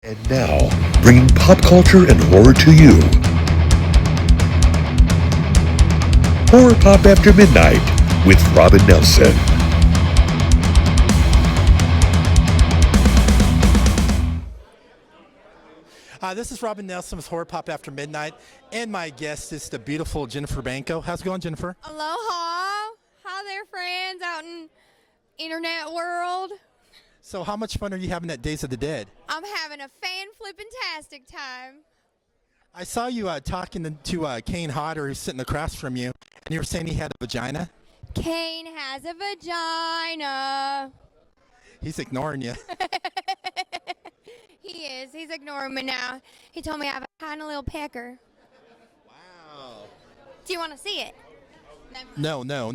And now, bringing pop culture and horror to you. Horror Pop After Midnight with Robin Nelson. This is Robin Nelson with Horror Pop After Midnight, and my guest is the beautiful Jennifer Banko. How's it going, Jennifer? Aloha. Hi there, friends out in internet world. So how much fun are you having at Days of the Dead? I'm having a fan-flippin-tastic time. I saw you talking to Kane Hodder, who's sitting across from you, and you were saying he had a vagina. Kane has a vagina. He's ignoring you. He is. He's ignoring me now. He told me I have a tiny little pecker. Wow. Do you want to see it? No. No,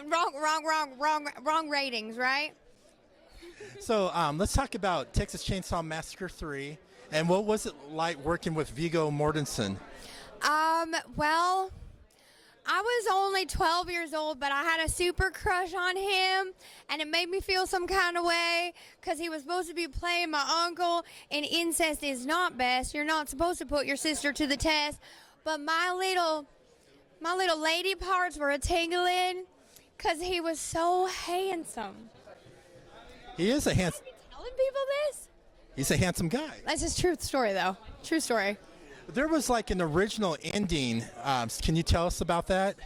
wrong ratings, right? So let's talk about Texas Chainsaw Massacre 3, and what was it like working with Viggo Mortensen? Well, I was only 12 years old, but I had a super crush on him, and it made me feel some kind of way because he was supposed to be playing my uncle, and incest is not best. You're not supposed to put your sister to the test, but my little lady parts were a-tingling because he was so handsome. He is a handsome. Telling people this? He's a handsome guy. That's his true story, though. True story. There was like an original ending. Can you tell us about that?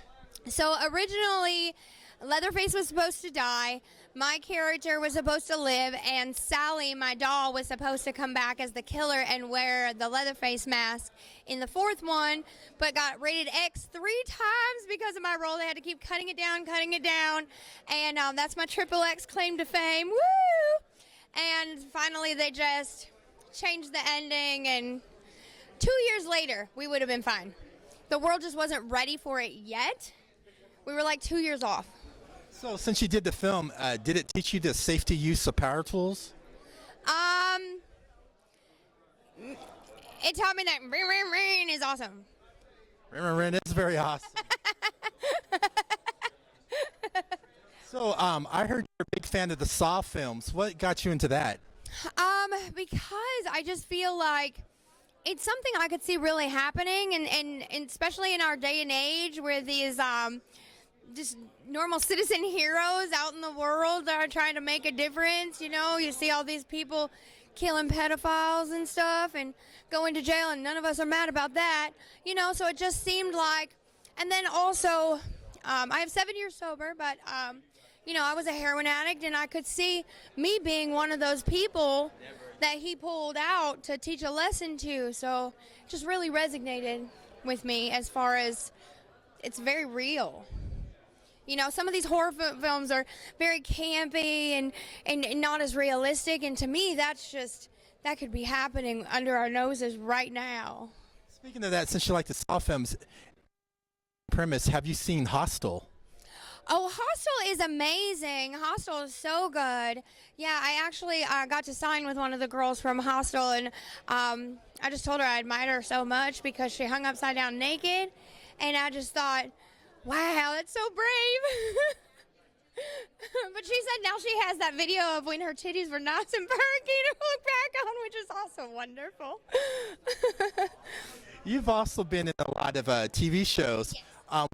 So originally, Leatherface was supposed to die, my character was supposed to live, and Sally, my doll, was supposed to come back as the killer and wear the Leatherface mask in the fourth one, but got rated X 3 times because of my role. They had to keep cutting it down, and that's my triple X claim to fame. Woo! And finally, they just changed the ending, and 2 years later, we would have been fine. The world just wasn't ready for it yet. We were like 2 years off. So since you did the film, did it teach you the safety use of power tools? It taught me that ring is awesome. Ring is very awesome. So I heard you're a big fan of the Saw films. What got you into that? Because I just feel like it's something I could see really happening, and especially in our day and age where these just normal citizen heroes out in the world that are trying to make a difference. You know, you see all these people killing pedophiles and stuff and going to jail, and none of us are mad about that. You know, so it just seemed like, and then also, I have 7 years sober, but, you know, I was a heroin addict, and I could see me being one of those people that he pulled out to teach a lesson to. So it just really resonated with me as far as it's very real. You know, some of these horror films are very campy and not as realistic, and to me, that's just, that could be happening under our noses right now. Speaking of that, since you like the Saw films, premise, have you seen Hostel? Oh, Hostel is amazing. Hostel is so good. Yeah, I actually got to sign with one of the girls from Hostel, and I just told her I admired her so much because she hung upside down naked, and I just thought, wow, that's so brave. But she said now she has that video of when her titties were nice and perky to look back on, which is also wonderful. You've also been in a lot of TV shows. Yes.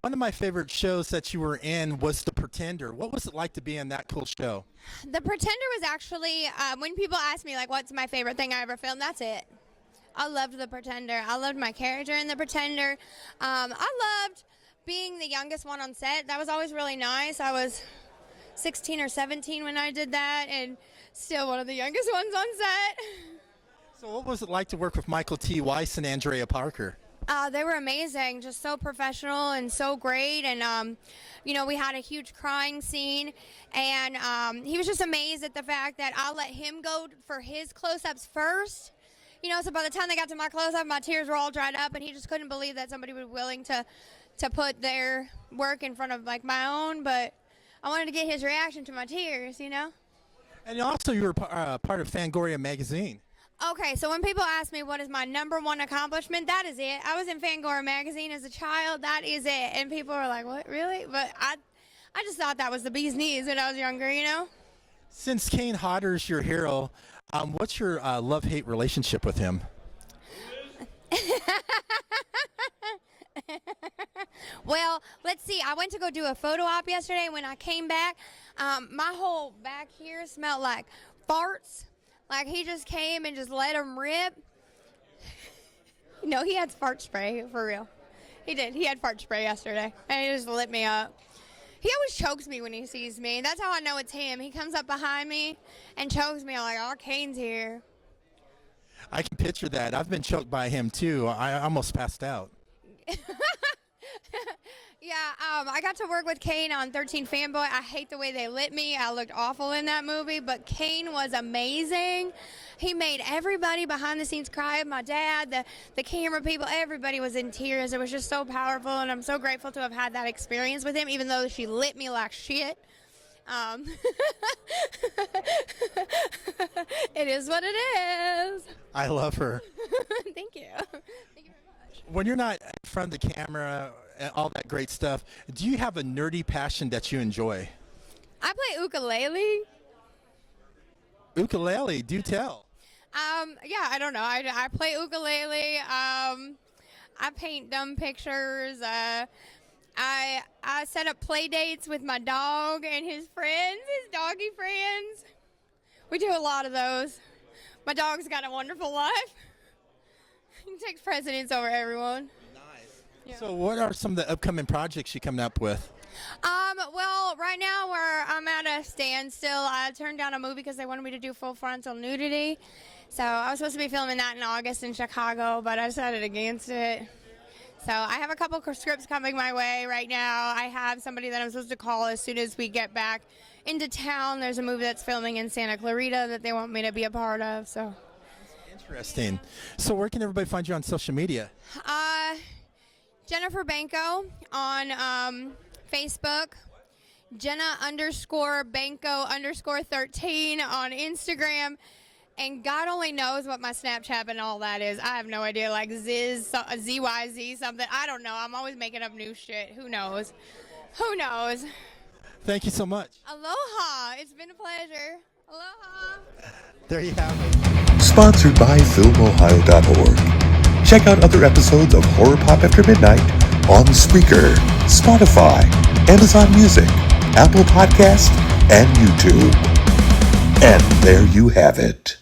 One of my favorite shows that you were in was The Pretender. What was it like to be in that cool show? The Pretender was actually, when people ask me, like, what's my favorite thing I ever filmed, that's it. I loved The Pretender. I loved my character in The Pretender. I loved being the youngest one on set. That was always really nice. I was 16 or 17 when I did that, and still one of the youngest ones on set. So what was it like to work with Michael T. Weiss and Andrea Parker? They were amazing, just so professional and so great, and you know, we had a huge crying scene, and he was just amazed at the fact that I let him go for his close-ups first. You know, so by the time they got to my close-up, my tears were all dried up, and he just couldn't believe that somebody was willing to put their work in front of, like, my own, but I wanted to get his reaction to my tears, you know? And also you were part of Fangoria magazine. Okay, so when people ask me what is my #1 accomplishment, that is it. I was in Fangoria magazine as a child. That is it. And people are like, what, really? But I just thought that was the bee's knees when I was younger, you know? Since Kane Hodder's your hero, What's your love-hate relationship with him? Well, let's see. I went to go do a photo op yesterday. When I came back, my whole back here smelled like farts. Like he just came and just let them rip. No, he had fart spray, for real. He did. He had fart spray yesterday, and he just lit me up. He always chokes me when he sees me. That's how I know it's him. He comes up behind me and chokes me. I'm like, oh, Kane's here. I can picture that. I've been choked by him, too. I almost passed out. Yeah, I got to work with Kane on 13 Fanboy. I hate the way they lit me. I looked awful in that movie, but Kane was amazing. He made everybody behind the scenes cry. My dad, the camera people, everybody was in tears. It was just so powerful, and I'm so grateful to have had that experience with him, even though she lit me like shit. It is what it is. I love her. Thank you. Thank you very much. When you're not in front of the camera and all that great stuff, do you have a nerdy passion that you enjoy? I play ukulele. Ukulele, do tell. Yeah, I don't know. I play ukulele. I paint dumb pictures. I set up play dates with my dog and his friends, his doggy friends. We do a lot of those. My dog's got a wonderful life. He takes precedence over everyone. Nice. Yeah. So what are some of the upcoming projects you coming up with? Well, right now I'm at a standstill. I turned down a movie because they wanted me to do full frontal nudity. So I was supposed to be filming that in August in Chicago, but I decided against it. So I have a couple scripts coming my way right now. I have somebody that I'm supposed to call as soon as we get back into town. There's a movie that's filming in Santa Clarita that they want me to be a part of. So interesting. So where can everybody find you on social media? Jennifer Banko on Facebook. Jenna_Banko_13 on Instagram. And God only knows what my Snapchat and all that is. I have no idea, like ZYZ something. I don't know. I'm always making up new shit. Who knows? Who knows? Thank you so much. Aloha. It's been a pleasure. Aloha. There you have it. Sponsored by FilmOhio.org. Check out other episodes of Horror Pop After Midnight on Spreaker, Spotify, Amazon Music, Apple Podcasts, and YouTube. And there you have it.